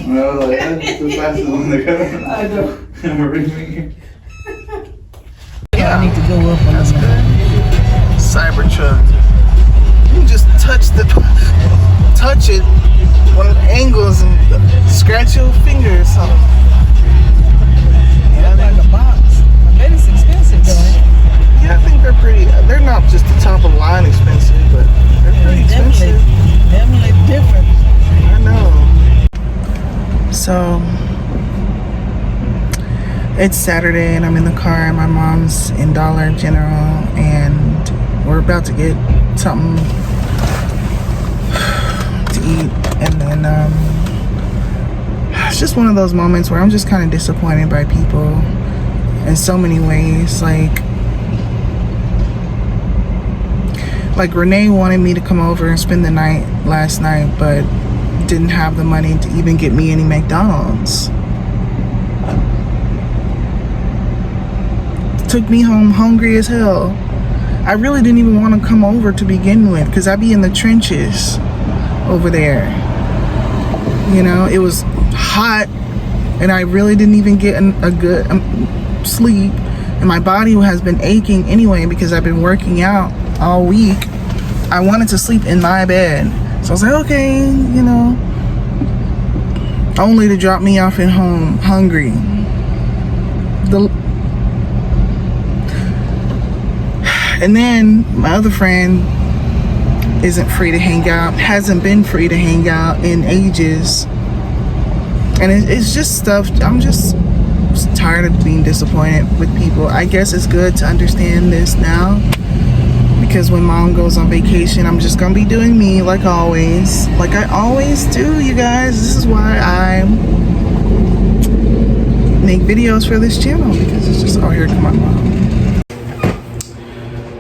No, like, that's too fast on the go. I know. Yeah, I need to go up on That's that. good. Cybertruck. You can just touch it one of the angles and scratch your finger or something. It's like a box. I bet it's expensive though. Yeah, I think they're not just the top of the line expensive, but they're pretty expensive. Definitely different. I know. So it's Saturday and I'm in the car and my mom's in Dollar General and we're about to get something to eat, and then it's just one of those moments where I'm just kind of disappointed by people in so many ways. Like Renee wanted me to come over and spend the night last night, but didn't have the money to even get me any McDonald's. Took me home hungry as hell. I really didn't even want to come over to begin with because I'd be in the trenches over there. You know, it was hot and I really didn't even get a good sleep, and my body has been aching anyway because I've been working out all week. I wanted to sleep in my bed, so I was like, okay, you know, only to drop me off at home hungry. And then my other friend isn't free to hang out, hasn't been free to hang out in ages. And it's just stuff, I'm just tired of being disappointed with people. I guess it's good to understand this now, because when mom goes on vacation, I'm just gonna be doing me like always. Like I always do, you guys. This is why I make videos for this channel, because it's just all here to my mom.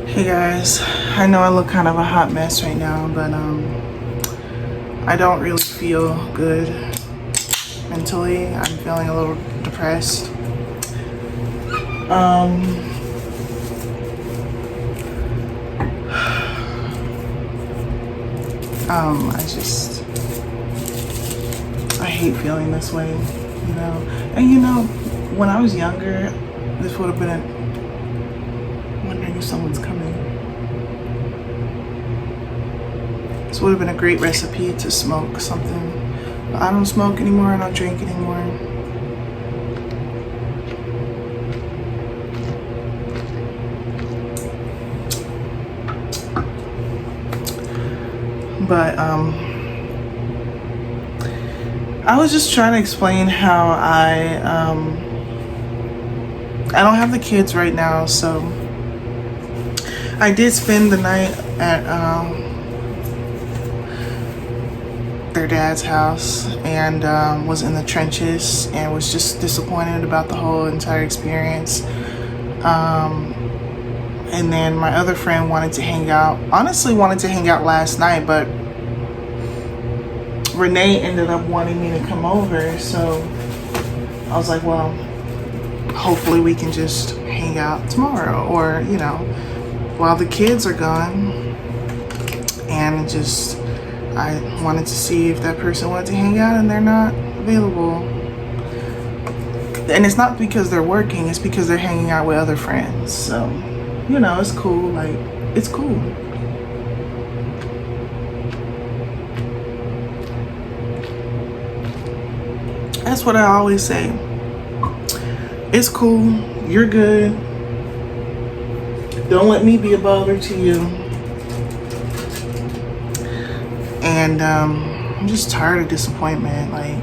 Hey guys, I know I look kind of a hot mess right now, but I don't really feel good mentally. I'm feeling a little depressed. I hate feeling this way, you know. And you know, when I was younger, this would have been wondering if someone's coming. This would have been a great recipe to smoke something. But I don't smoke anymore, I don't drink anymore. But I was just trying to explain how I don't have the kids right now, so I did spend the night at their dad's house and was in the trenches and was just disappointed about the whole entire experience. And then my other friend wanted to hang out, honestly wanted to hang out last night, but Renee ended up wanting me to come over, so I was like, well, hopefully we can just hang out tomorrow, or you know, while the kids are gone. And just, I wanted to see if that person wanted to hang out, and they're not available. And it's not because they're working, it's because they're hanging out with other friends. So, you know, it's cool, like, it's cool. That's what I always say. It's cool, you're good. Don't let me be a bother to you. And I'm just tired of disappointment. Like,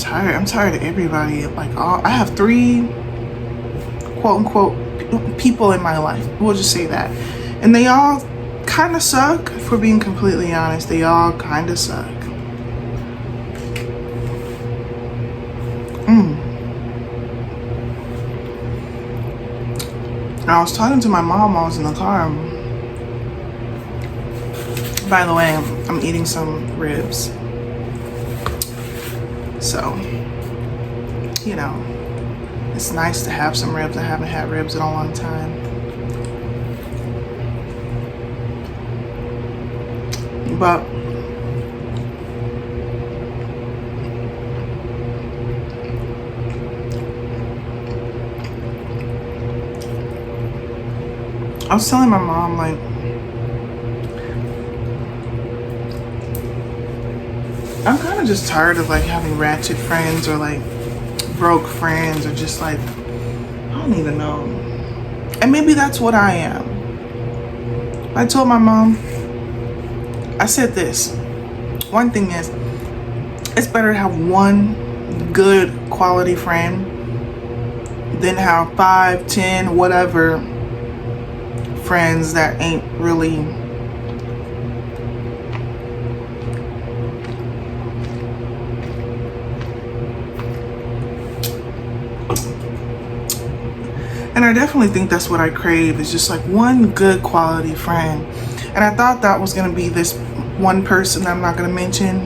I'm tired of everybody. Like, I have 3 quote unquote people in my life, we'll just say that, and they all kind of suck. If we're being completely honest, they all kind of suck. I was talking to my mom while I was in the car. By the way, I'm eating some ribs, so you know, it's nice to have some ribs. I haven't had ribs in a long time. But I was telling my mom, like, I'm kind of just tired of like having ratchet friends or like broke friends or just like, I don't even know. And maybe that's what I am. I told my mom, I said this. One thing is, it's better to have one good quality friend than have 5, 10, whatever friends that ain't really and I definitely think that's what I crave, is just like one good quality friend. And I thought that was gonna be this one person that I'm not gonna mention.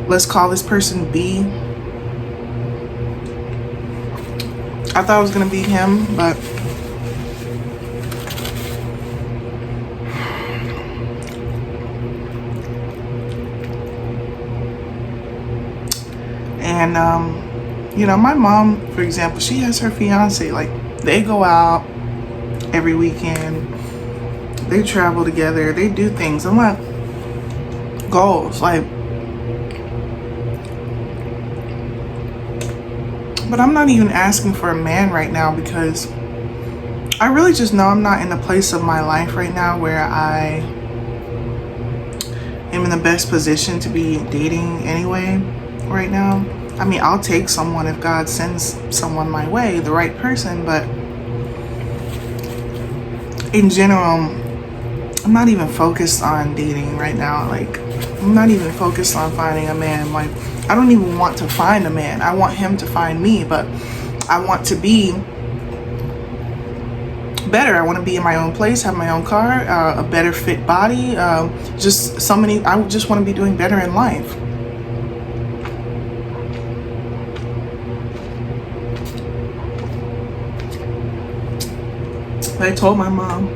Let's call this person B. I thought it was gonna be him, but and you know, my mom, for example, she has her fiance. Like, they go out every weekend, they travel together, they do things. I'm like, goals, like, but I'm not even asking for a man right now, because I really just know I'm not in the place of my life right now where I am in the best position to be dating anyway right now. I mean, I'll take someone if God sends someone my way, the right person, but in general, I'm not even focused on dating right now. Like, I'm not even focused on finding a man. Like, I don't even want to find a man. I want him to find me, but I want to be better. I want to be in my own place, have my own car, a better fit body, just so many, I just want to be doing better in life. I told my mom,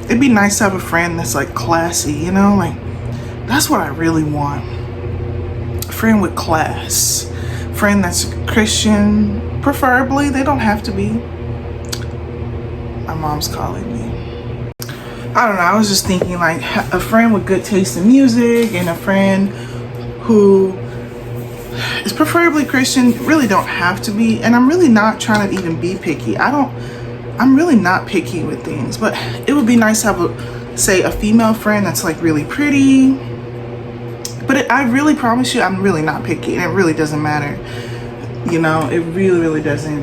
it'd be nice to have a friend that's like classy, you know, like that's what I really want. A friend with class, friend that's Christian, preferably. They don't have to be. My mom's calling me. I don't know, I was just thinking like a friend with good taste in music and a friend who is preferably Christian. Really don't have to be. And I'm really not trying to even be picky. I'm really not picky with things, but it would be nice to have a female friend that's like really pretty. But I really promise you, I'm really not picky, and it really doesn't matter. You know, it really, really doesn't.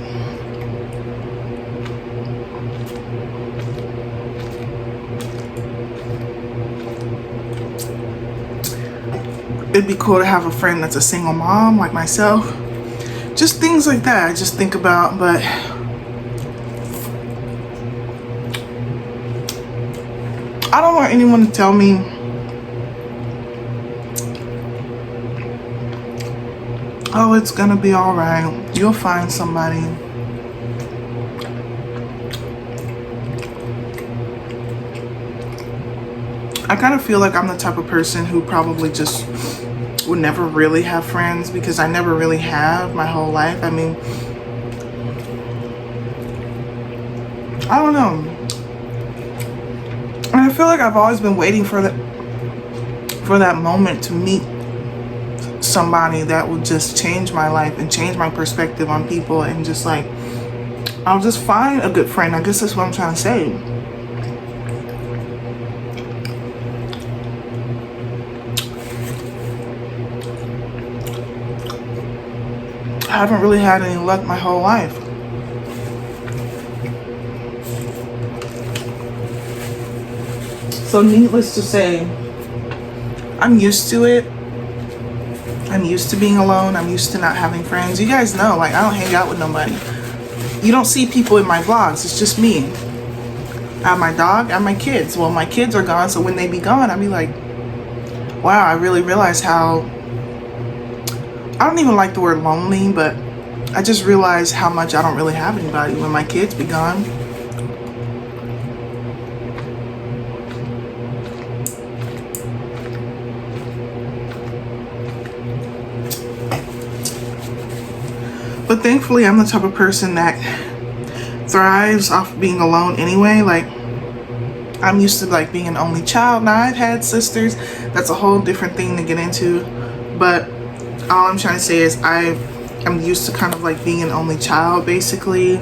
It'd be cool to have a friend that's a single mom like myself. Just things like that I just think about, but I don't want anyone to tell me oh, it's gonna be all right, you'll find somebody. I kind of feel like I'm the type of person who probably just would never really have friends, because I never really have my whole life. I mean, I don't know. And I feel like I've always been waiting for that moment to meet somebody that would just change my life and change my perspective on people, and just like, I'll just find a good friend. I guess that's what I'm trying to say. I haven't really had any luck my whole life. So needless to say, I'm used to it. I'm used to being alone. I'm used to not having friends. You guys know, like, I don't hang out with nobody. You don't see people in my vlogs. It's just me. I have my dog, I have my kids. Well, my kids are gone, so when they be gone, I'll be like, wow, I really realize how, I don't even like the word lonely, but I just realize how much I don't really have anybody when my kids be gone. But thankfully, I'm the type of person that thrives off being alone anyway. Like, I'm used to like being an only child. Now I've had sisters. That's a whole different thing to get into. But all I'm trying to say is I'm used to kind of like being an only child, basically.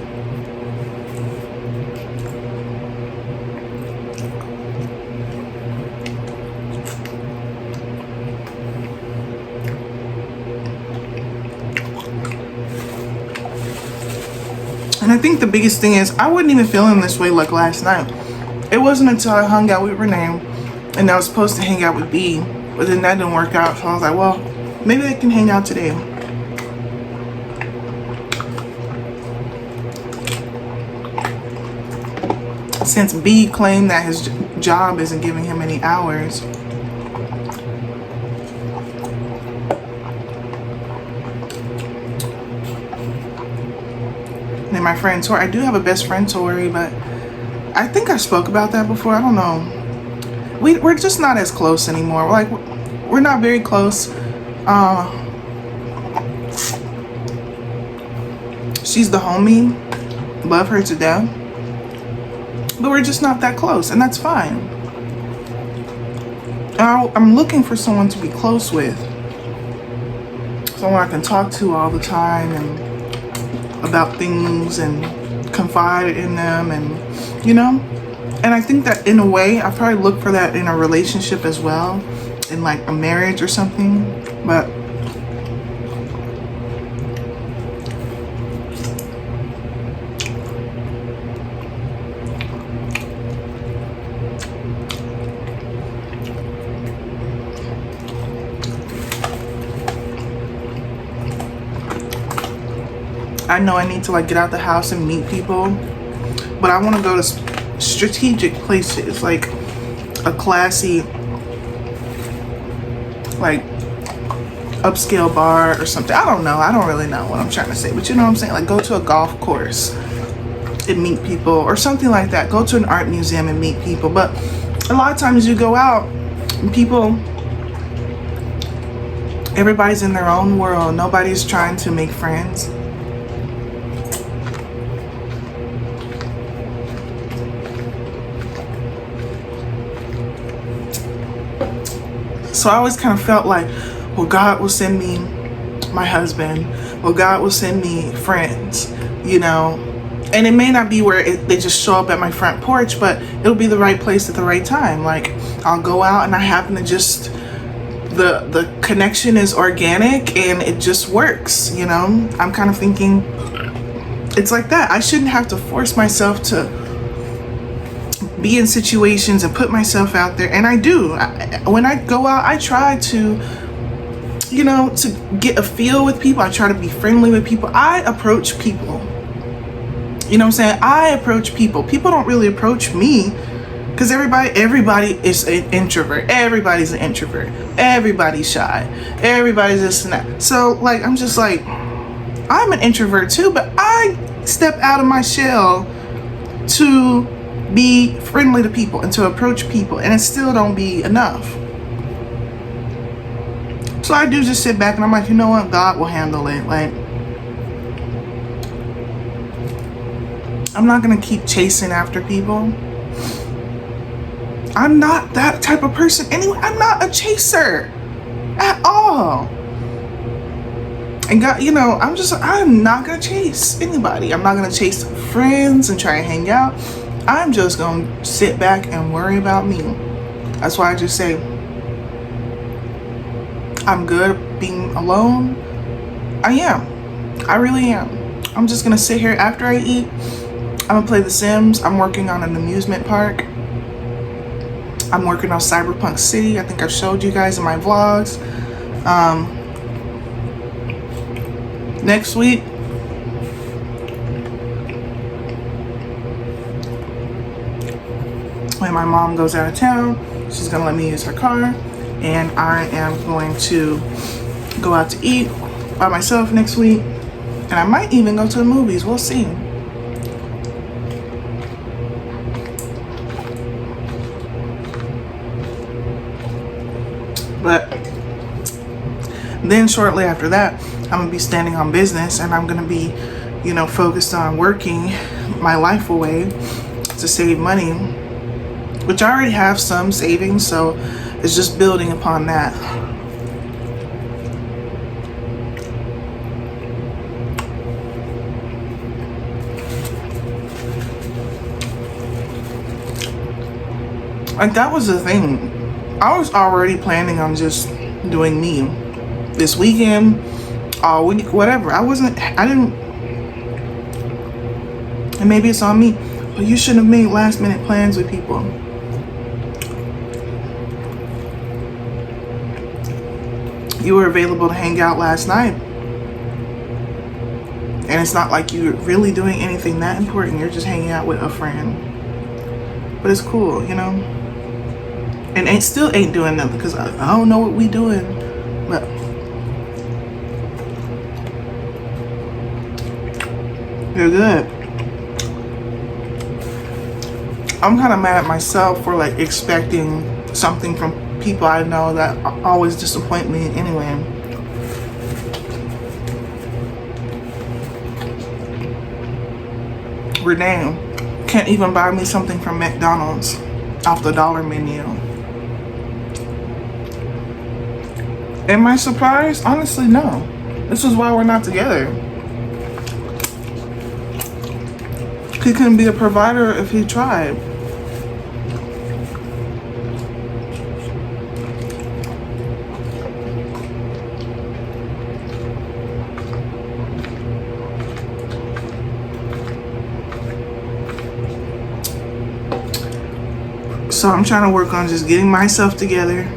And I think the biggest thing is I wasn't even feeling this way like last night. It wasn't until I hung out with Renee and I was supposed to hang out with B, but then that didn't work out. So I was like, well, maybe I can hang out today. Since B claimed that his job isn't giving him any hours. And my friend Tori, I do have a best friend Tori, but I think I spoke about that before. I don't know. We're just not as close anymore. Like, we're not very close. She's the homie. Love her to death. But we're just not that close, and that's fine. I'm looking for someone to be close with. Someone I can talk to all the time and about things and confide in them, and you know. And I think that in a way I probably look for that in a relationship as well, in like a marriage or something. But I know I need to like get out the house and meet people, but I want to go to strategic places, like a classy, like upscale bar or something. I don't know. I don't really know what I'm trying to say, but you know what I'm saying? Like go to a golf course and meet people or something like that. Go to an art museum and meet people. But a lot of times you go out and people, everybody's in their own world. Nobody's trying to make friends. So I always kind of felt like, well, God will send me my husband. Well, God will send me friends, you know. And it may not be where they just show up at my front porch, but it'll be the right place at the right time. Like I'll go out and I happen to just, the connection is organic and it just works, you know. I'm kind of thinking it's like that. I shouldn't have to force myself to be in situations and put myself out there, and I do. When I go out, I try to, you know, to get a feel with people. I try to be friendly with people. I approach people. You know what I'm saying? I approach people. People don't really approach me because everybody is an introvert. Everybody's an introvert. Everybody's shy. Everybody's this and that. So like, I'm just like, I'm an introvert too, but I step out of my shell to be friendly to people and to approach people, and it still don't be enough. So I do just sit back and I'm like, you know what, God will handle it. Like, I'm not gonna keep chasing after people. I'm not that type of person anyway. I'm not a chaser at all. And God, you know, I'm not gonna chase anybody. I'm not gonna chase friends and try and hang out. I'm just gonna sit back and worry about me. That's why I just say I'm good being alone. I am. I really am. I'm just gonna sit here after I eat. I'm gonna play The Sims. I'm working on an amusement park. I'm working on Cyberpunk City. I think I've showed you guys in my vlogs. Next week, when my mom goes out of town, she's gonna let me use her car, and I am going to go out to eat by myself next week, and I might even go to the movies. We'll see. But then shortly after that, I'm gonna be standing on business, and I'm gonna be, you know, focused on working my life away to save money which I already have some savings, so it's just building upon that. Like, that was the thing. I was already planning on just doing me this weekend, all week, whatever. I didn't, and maybe it's on me, but you shouldn't have made last minute plans with people. You were available to hang out last night, and it's not like you're really doing anything that important. You're just hanging out with a friend, but it's cool, you know. And it still ain't doing nothing because I don't know what we doing, but you're good. I'm kind of mad at myself for like expecting something from people I know that always disappoint me anyway. Renee can't even buy me something from McDonald's off the dollar menu. Am I surprised? Honestly, no. This is why we're not together. He couldn't be a provider if he tried. So I'm trying to work on just getting myself together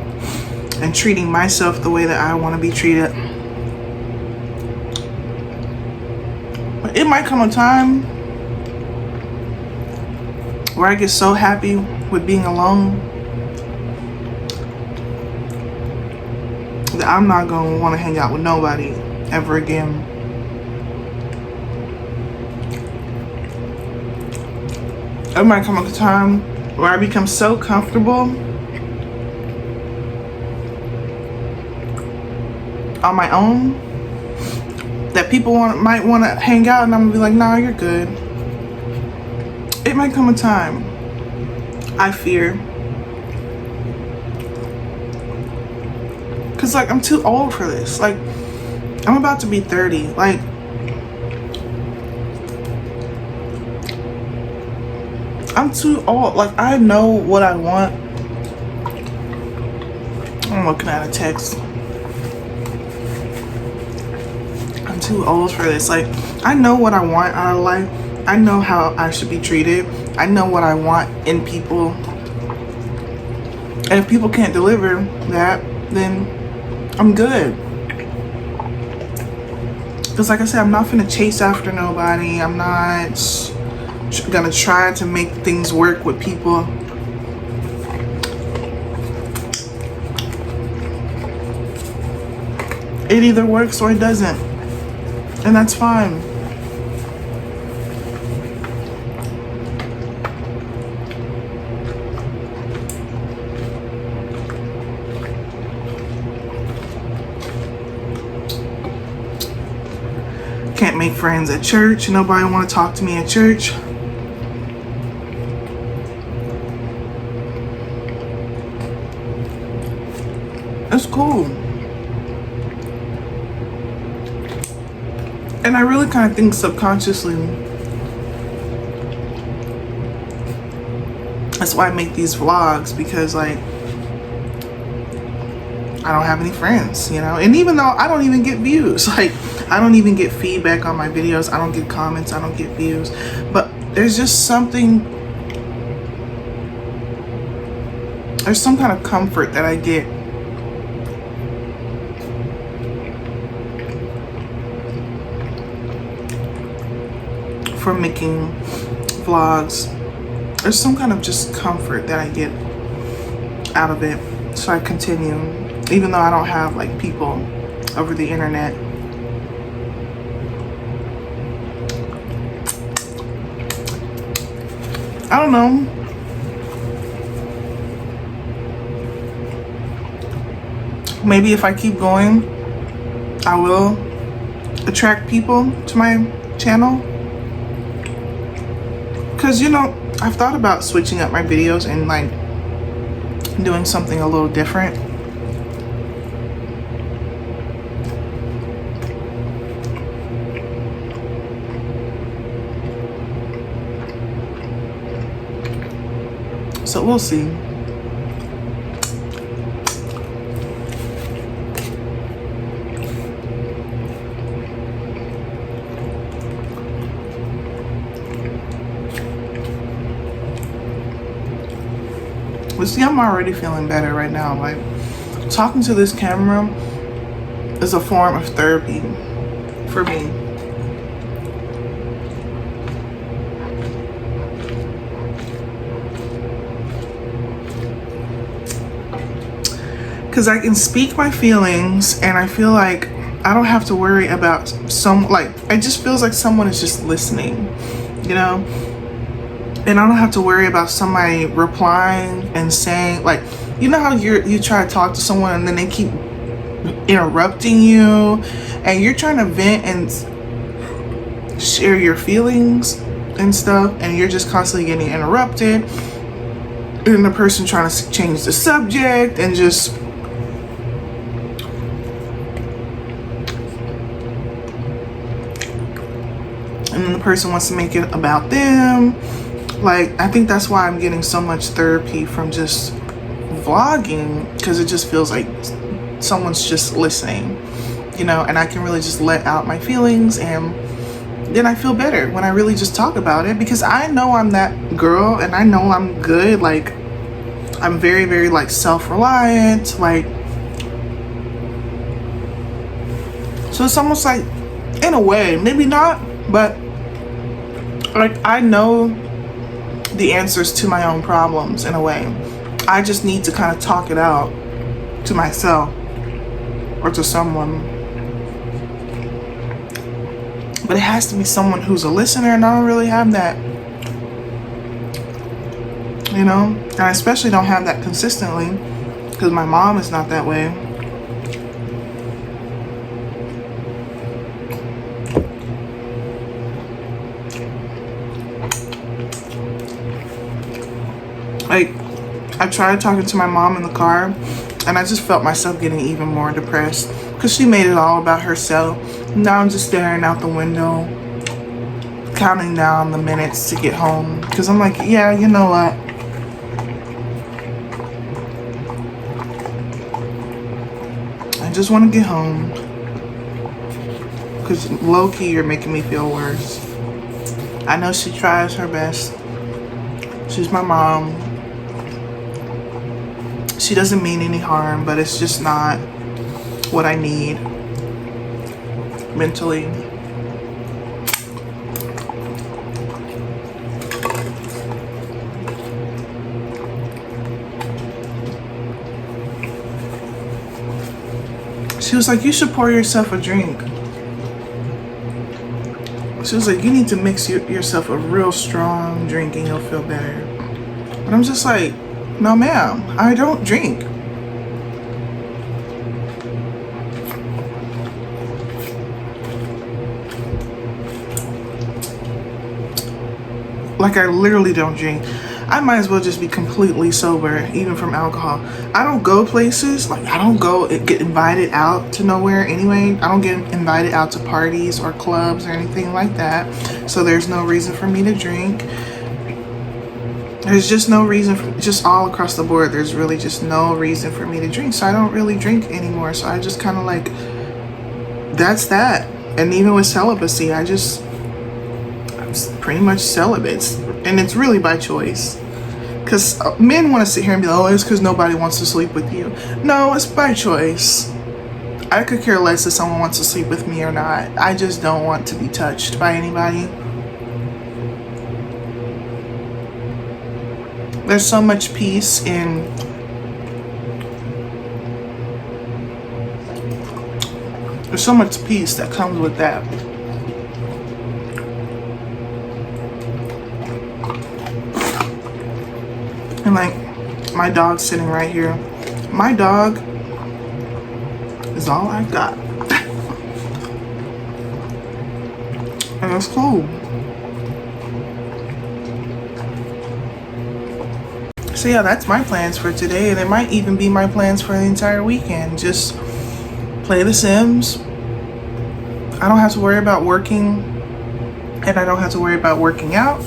and treating myself the way that I want to be treated. But it might come a time where I get so happy with being alone that I'm not going to want to hang out with nobody ever again. It might come a time where I become so comfortable on my own that people might want to hang out, and I'm gonna be like, nah, you're good. It might come a time, I fear, because like I'm too old for this. Like, I'm about to be 30. Like, I'm too old. Like, I know what I want. I'm looking at a text. I'm too old for this. Like, I know what I want out of life. I know how I should be treated. I know what I want in people. And if people can't deliver that, then I'm good. Because like I said, I'm not gonna chase after nobody. I'm not gonna try to make things work with people. It either works or it doesn't, and that's fine. Can't make friends at church. Nobody want to talk to me at church. It's cool. And I really kind of think subconsciously that's why I make these vlogs, because like I don't have any friends, you know. And even though I don't even get views, like I don't even get feedback on my videos, I don't get comments, I don't get views, but there's just something, there's some kind of comfort that I get from making vlogs. There's some kind of just comfort that I get out of it, so I continue, even though I don't have like people over the internet. I don't know. Maybe if I keep going, I will attract people to my channel. Because, you know, I've thought about switching up my videos and like doing something a little different. So we'll see. But see, I'm already feeling better right now. Like, talking to this camera is a form of therapy for me. Because I can speak my feelings, and I feel like I don't have to worry about it just feels like someone is just listening, you know? And I don't have to worry about somebody replying and saying, like, you know how you try to talk to someone and then they keep interrupting you, and you're trying to vent and share your feelings and stuff, and you're just constantly getting interrupted, and the person trying to change the subject and just and then the person wants to make it about them. Like, I think that's why I'm getting so much therapy from just vlogging, because it just feels like someone's just listening, you know, and I can really just let out my feelings, and then I feel better when I really just talk about it, because I know I'm that girl, and I know I'm good. Like, I'm very, very like self-reliant, like, so it's almost like, in a way, maybe not, but like, I know the answers to my own problems in a way. I just need to kind of talk it out to myself or to someone. But it has to be someone who's a listener, and I don't really have that. You know? And I especially don't have that consistently, because my mom is not that way. Like, I tried talking to my mom in the car, and I just felt myself getting even more depressed, because she made it all about herself. Now I'm just staring out the window, counting down the minutes to get home, because I'm like, yeah, you know what? I just want to get home, because low-key you're making me feel worse. I know she tries her best. She's my mom. She doesn't mean any harm, but it's just not what I need mentally. She was like, you should pour yourself a drink. She was like, you need to mix yourself a real strong drink and you'll feel better. But I'm just like, no ma'am, I don't drink. Like, I literally don't drink. I might as well just be completely sober, even from alcohol. I don't go places, like, I don't get invited out to nowhere anyway. I don't get invited out to parties or clubs or anything like that. So there's no reason for me to drink. There's just no reason, just all across the board, there's really just no reason for me to drink. So I don't really drink anymore. So I just kind of like, that's that. And even with celibacy, I'm pretty much celibate. And it's really by choice. Because men want to sit here and be like, oh, it's because nobody wants to sleep with you. No, it's by choice. I could care less if someone wants to sleep with me or not. I just don't want to be touched by anybody. There's so much peace in there's so much peace that comes with that. And like, my dog's sitting right here. My dog is all I've got. And that's cool. So yeah, that's my plans for today, and it might even be my plans for the entire weekend. Just play The Sims. I don't have to worry about working, and I don't have to worry about working out.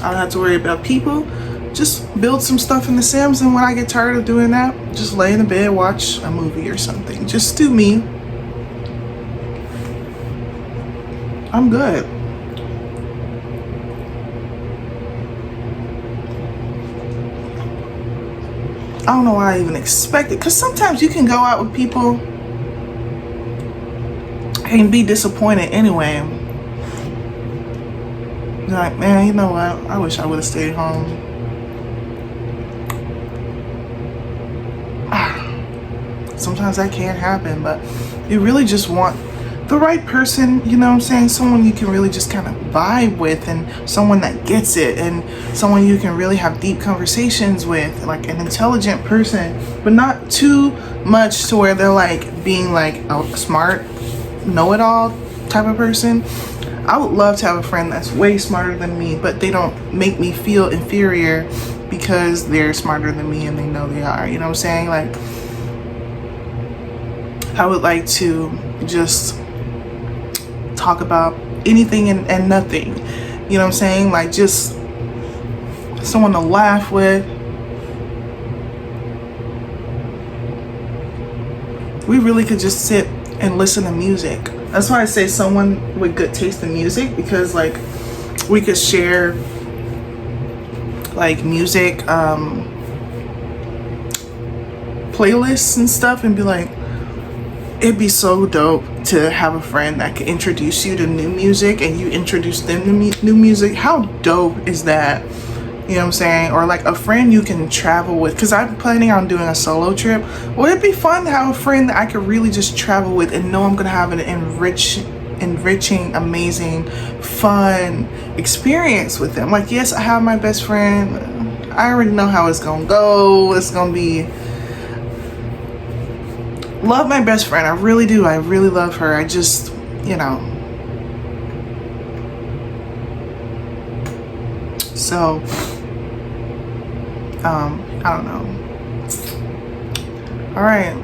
I don't have to worry about people. Just build some stuff in The Sims, and when I get tired of doing that, just lay in the bed, watch a movie or something. Just do me. I'm good. I don't know why I even expected, because sometimes you can go out with people and be disappointed anyway. You're like, man, you know what? I wish I would have stayed home. Sometimes that can't happen, but you really just want the right person, you know what I'm saying? Someone you can really just kind of vibe with, and someone that gets it, and someone you can really have deep conversations with, like an intelligent person, but not too much to where they're like being like a smart know-it-all type of person. I would love to have a friend that's way smarter than me, but they don't make me feel inferior because they're smarter than me and they know they are, you know what I'm saying? Like, I would like to just talk about anything and nothing, you know what I'm saying? Like, just someone to laugh with. We really could just sit and listen to music. That's why I say someone with good taste in music, because like we could share like music playlists and stuff, and be like, it'd be so dope to have a friend that could introduce you to new music and you introduce them to new music. How dope is that? You know what I'm saying? Or like a friend you can travel with, because I'm planning on doing a solo trip. Would it be fun to have a friend that I could really just travel with and know I'm gonna have an enriching, amazing, fun experience with them? Like, yes, I have my best friend. I already know how it's gonna go. It's gonna be, love my best friend. I really do. I really love her. I just, you know. So, I don't know. All right.